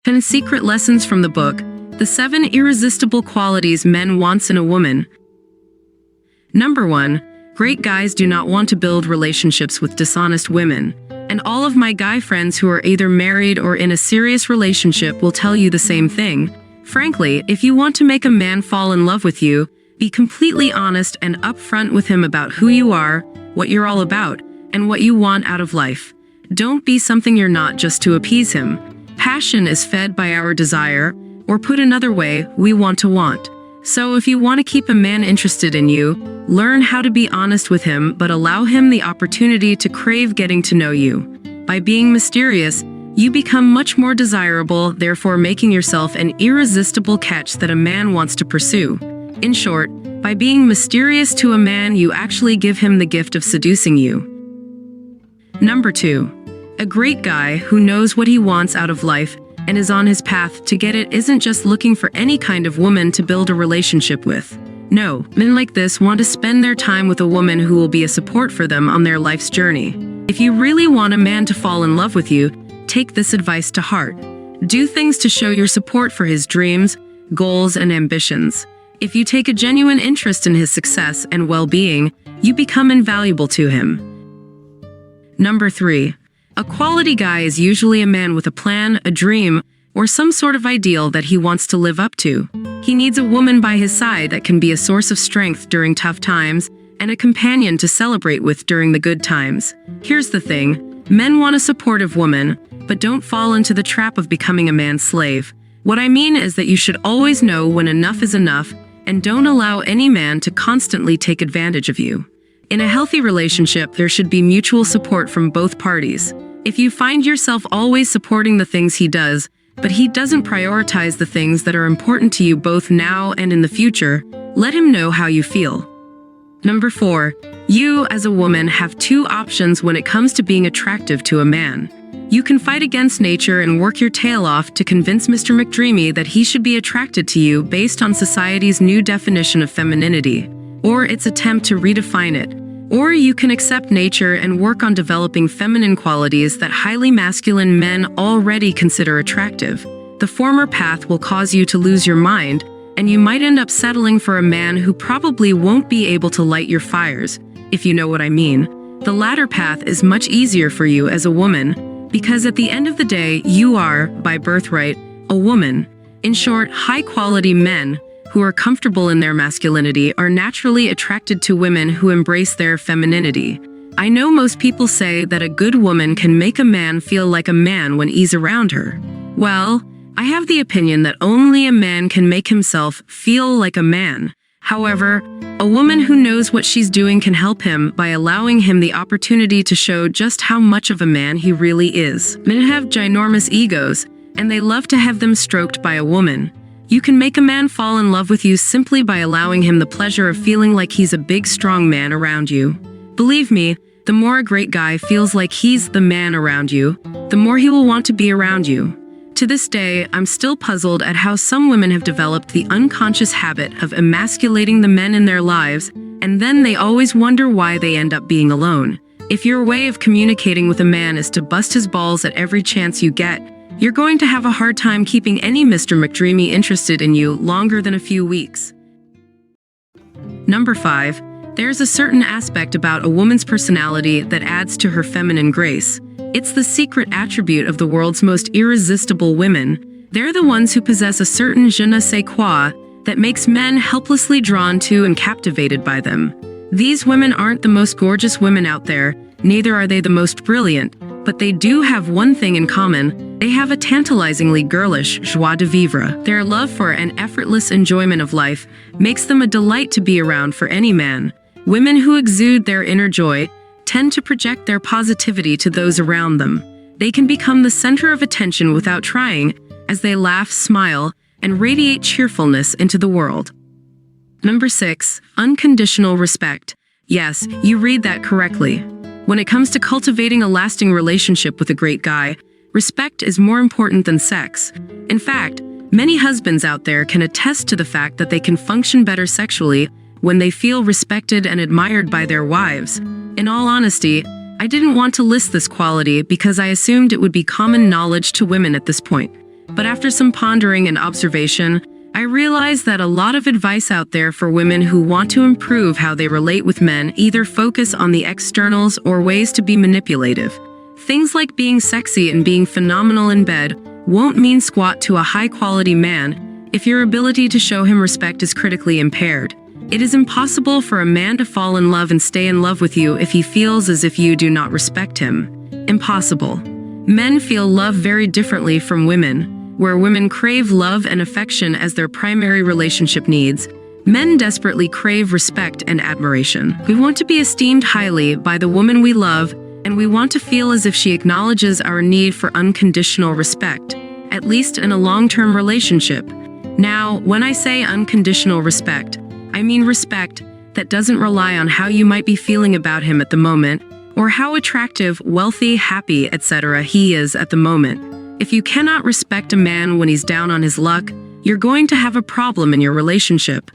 10 Secret Lessons from the book, The 7 Irresistible Qualities Men Wants in a Woman. Number 1. Great guys do not want to build relationships with dishonest women. And all of my guy friends who are either married or in a serious relationship will tell you the same thing. Frankly, if you want to make a man fall in love with you, be completely honest and upfront with him about who you are, what you're all about, and what you want out of life. Don't be something you're not just to appease him. Passion is fed by our desire, or put another way, we want to want. So if you want to keep a man interested in you, learn how to be honest with him but allow him the opportunity to crave getting to know you. By being mysterious, you become much more desirable, therefore making yourself an irresistible catch that a man wants to pursue. In short, by being mysterious to a man, you actually give him the gift of seducing you. Number 2. A great guy who knows what he wants out of life and is on his path to get it isn't just looking for any kind of woman to build a relationship with. No, men like this want to spend their time with a woman who will be a support for them on their life's journey. If you really want a man to fall in love with you, take this advice to heart. Do things to show your support for his dreams, goals, and ambitions. If you take a genuine interest in his success and well-being, you become invaluable to him. Number 3. A quality guy is usually a man with a plan, a dream, or some sort of ideal that he wants to live up to. He needs a woman by his side that can be a source of strength during tough times and a companion to celebrate with during the good times. Here's the thing, men want a supportive woman, but don't fall into the trap of becoming a man's slave. What I mean is that you should always know when enough is enough and don't allow any man to constantly take advantage of you. In a healthy relationship, there should be mutual support from both parties. If you find yourself always supporting the things he does, but he doesn't prioritize the things that are important to you both now and in the future, let him know how you feel. Number 4. You, as a woman, have 2 options when it comes to being attractive to a man. You can fight against nature and work your tail off to convince Mr. McDreamy that he should be attracted to you based on society's new definition of femininity, or its attempt to redefine it. Or you can accept nature and work on developing feminine qualities that highly masculine men already consider attractive. The former path will cause you to lose your mind, and you might end up settling for a man who probably won't be able to light your fires, if you know what I mean. The latter path is much easier for you as a woman, because at the end of the day, you are, by birthright, a woman. In short, high-quality men who are comfortable in their masculinity are naturally attracted to women who embrace their femininity. I know most people say that a good woman can make a man feel like a man when he's around her. Well, I have the opinion that only a man can make himself feel like a man. However, a woman who knows what she's doing can help him by allowing him the opportunity to show just how much of a man he really is. Men have ginormous egos, and they love to have them stroked by a woman. You can make a man fall in love with you simply by allowing him the pleasure of feeling like he's a big, strong man around you. Believe me, the more a great guy feels like he's the man around you, the more he will want to be around you. To this day, I'm still puzzled at how some women have developed the unconscious habit of emasculating the men in their lives, and then they always wonder why they end up being alone. If your way of communicating with a man is to bust his balls at every chance you get, you're going to have a hard time keeping any Mr. McDreamy interested in you longer than a few weeks. Number 5. There's a certain aspect about a woman's personality that adds to her feminine grace. It's the secret attribute of the world's most irresistible women. They're the ones who possess a certain je ne sais quoi that makes men helplessly drawn to and captivated by them. These women aren't the most gorgeous women out there, neither are they the most brilliant, but they do have one thing in common. They have a tantalizingly girlish joie de vivre. Their love for and effortless enjoyment of life makes them a delight to be around for any man. Women who exude their inner joy tend to project their positivity to those around them. They can become the center of attention without trying, as they laugh, smile, and radiate cheerfulness into the world. Number 6. Unconditional respect. Yes, you read that correctly. When it comes to cultivating a lasting relationship with a great guy, respect is more important than sex. In fact, many husbands out there can attest to the fact that they can function better sexually when they feel respected and admired by their wives. In all honesty, I didn't want to list this quality because I assumed it would be common knowledge to women at this point. But after some pondering and observation, I realized that a lot of advice out there for women who want to improve how they relate with men either focus on the externals or ways to be manipulative. Things like being sexy and being phenomenal in bed won't mean squat to a high-quality man if your ability to show him respect is critically impaired. It is impossible for a man to fall in love and stay in love with you if he feels as if you do not respect him. Impossible. Men feel love very differently from women. Where women crave love and affection as their primary relationship needs, men desperately crave respect and admiration. We want to be esteemed highly by the woman we love, and we want to feel as if she acknowledges our need for unconditional respect, at least in a long-term relationship. Now, when I say unconditional respect, I mean respect that doesn't rely on how you might be feeling about him at the moment, or how attractive, wealthy, happy, etc. he is at the moment. If you cannot respect a man when he's down on his luck, you're going to have a problem in your relationship.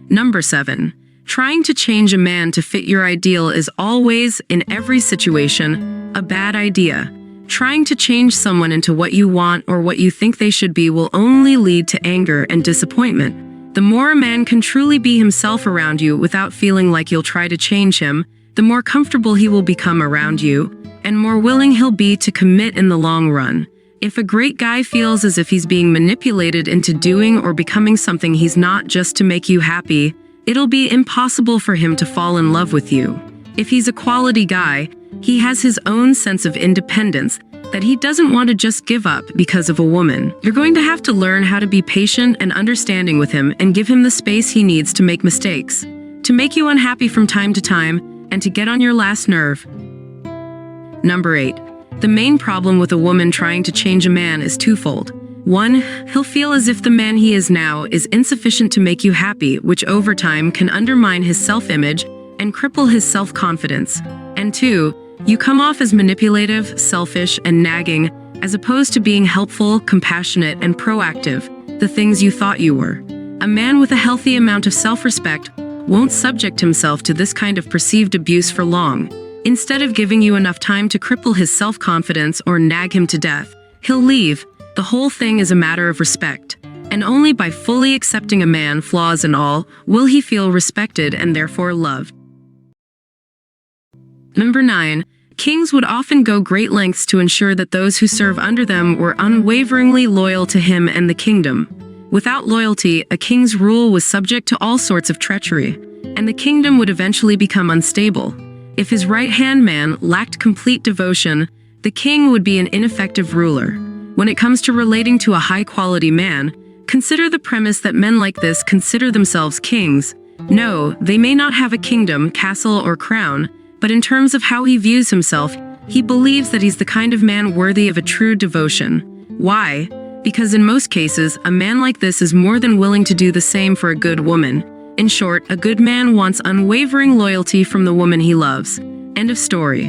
Number 7. Trying to change a man to fit your ideal is always, in every situation, a bad idea. Trying to change someone into what you want or what you think they should be will only lead to anger and disappointment. The more a man can truly be himself around you without feeling like you'll try to change him, the more comfortable he will become around you, and more willing he'll be to commit in the long run. If a great guy feels as if he's being manipulated into doing or becoming something he's not just to make you happy, it'll be impossible for him to fall in love with you. If he's a quality guy, he has his own sense of independence that he doesn't want to just give up because of a woman. You're going to have to learn how to be patient and understanding with him and give him the space he needs to make mistakes, to make you unhappy from time to time, and to get on your last nerve. Number 8. The main problem with a woman trying to change a man is twofold. 1. He'll feel as if the man he is now is insufficient to make you happy, which over time can undermine his self-image and cripple his self-confidence. And 2. You come off as manipulative, selfish, and nagging, as opposed to being helpful, compassionate, and proactive, the things you thought you were. A man with a healthy amount of self-respect won't subject himself to this kind of perceived abuse for long. Instead of giving you enough time to cripple his self-confidence or nag him to death, he'll leave. The whole thing is a matter of respect. And only by fully accepting a man, flaws and all, will he feel respected and therefore loved. Number 9. Kings would often go great lengths to ensure that those who serve under them were unwaveringly loyal to him and the kingdom. Without loyalty, a king's rule was subject to all sorts of treachery, and the kingdom would eventually become unstable. If his right-hand man lacked complete devotion, the king would be an ineffective ruler. When it comes to relating to a high-quality man, consider the premise that men like this consider themselves kings. No, they may not have a kingdom, castle, or crown, but in terms of how he views himself, he believes that he's the kind of man worthy of a true devotion. Why? Because in most cases, a man like this is more than willing to do the same for a good woman. In short, a good man wants unwavering loyalty from the woman he loves. End of story.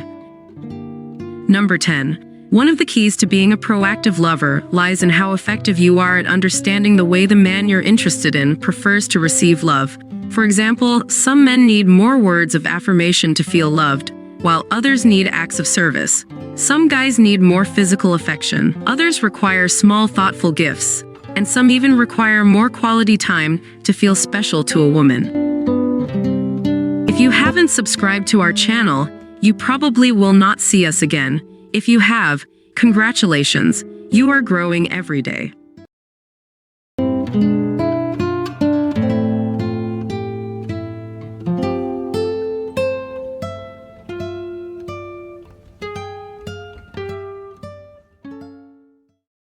Number 10. One of the keys to being a proactive lover lies in how effective you are at understanding the way the man you're interested in prefers to receive love. For example, some men need more words of affirmation to feel loved, while others need acts of service. Some guys need more physical affection, others require small, thoughtful gifts, and some even require more quality time to feel special to a woman. If you haven't subscribed to our channel, you probably will not see us again. If you have, congratulations, you are growing every day.